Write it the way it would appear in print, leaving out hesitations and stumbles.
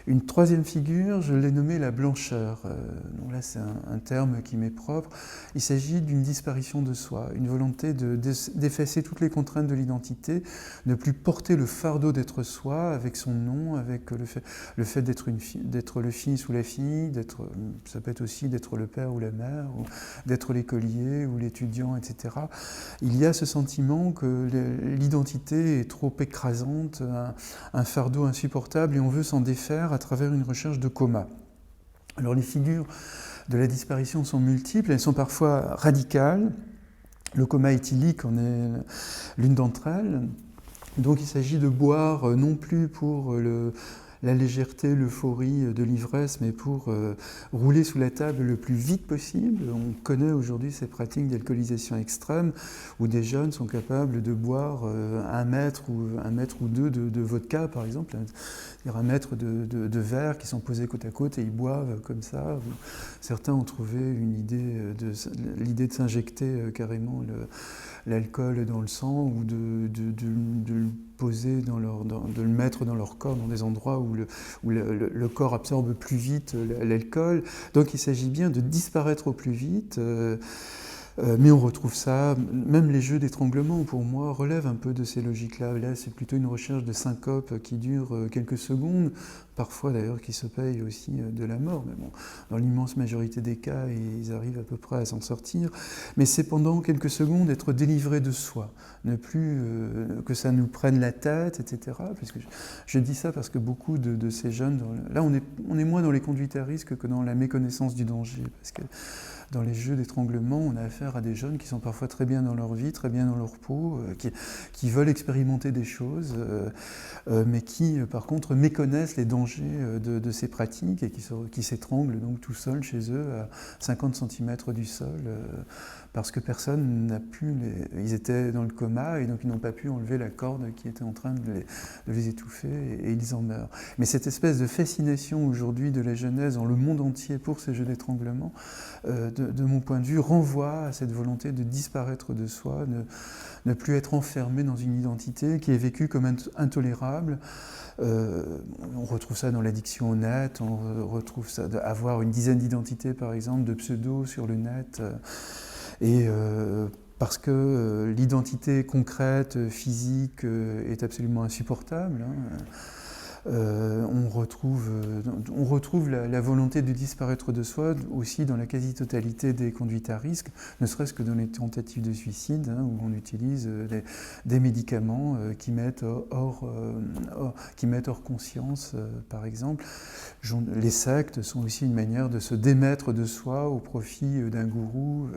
Une troisième figure, je l'ai nommée la blancheur. Donc là, c'est un terme qui m'est propre. Il s'agit d'une disparition de soi, une volonté d'effacer toutes les contraintes de l'identité, ne plus porter le fardeau d'être soi avec son nom, avec le fait d'être le fils ou la fille, ça peut être aussi d'être le père ou la mère, ou d'être l'écolier ou l'étudiant, etc. Il y a ce sentiment que l'identité est trop écrasante, un fardeau insupportable, et on veut s'en défaire à travers une recherche de coma. Alors les figures de la disparition sont multiples, elles sont parfois radicales. Le coma éthylique en est l'une d'entre elles. Donc il s'agit de boire non plus pour la légèreté, l'euphorie de l'ivresse, mais pour rouler sous la table le plus vite possible. On connaît aujourd'hui ces pratiques d'alcoolisation extrême où des jeunes sont capables de boire un mètre ou deux de vodka, par exemple, c'est-à-dire un mètre de verre qui sont posés côte à côte et ils boivent comme ça. Certains ont trouvé l'idée de s'injecter carrément l'alcool dans le sang ou de le poser de le mettre dans leur corps, dans des endroits où le corps absorbe plus vite l'alcool. Donc il s'agit bien de disparaître au plus vite. Mais on retrouve ça, même les jeux d'étranglement, pour moi, relèvent un peu de ces logiques-là. Là, c'est plutôt une recherche de syncope qui dure quelques secondes, parfois d'ailleurs qui se paye aussi de la mort. Mais bon, dans l'immense majorité des cas, ils arrivent à peu près à s'en sortir. Mais c'est pendant quelques secondes être délivré de soi, ne plus que ça nous prenne la tête, etc. Puisque je dis ça parce que beaucoup de ces jeunes, là on est moins dans les conduites à risque que dans la méconnaissance du danger. Parce que dans les jeux d'étranglement, on a affaire à des jeunes qui sont parfois très bien dans leur vie, très bien dans leur peau, qui veulent expérimenter des choses, mais qui, par contre, méconnaissent les dangers de ces pratiques et qui s'étranglent donc tout seuls chez eux à 50 cm du sol, parce que personne n'a pu ils étaient dans le coma et donc ils n'ont pas pu enlever la corde qui était en train de les étouffer et ils en meurent. Mais cette espèce de fascination aujourd'hui de la jeunesse dans le monde entier pour ces jeux d'étranglement, de mon point de vue, renvoie à cette volonté de disparaître de soi, ne plus être enfermé dans une identité qui est vécue comme intolérable. On retrouve ça dans l'addiction au net, on retrouve ça d'avoir une dizaine d'identités, par exemple, de pseudos sur le net. Parce que l'identité concrète, physique, est absolument insupportable. On retrouve la volonté de disparaître de soi aussi dans la quasi-totalité des conduites à risque, ne serait-ce que dans les tentatives de suicide, où on utilise des médicaments qui mettent hors conscience, par exemple. Les sectes sont aussi une manière de se démettre de soi au profit d'un gourou.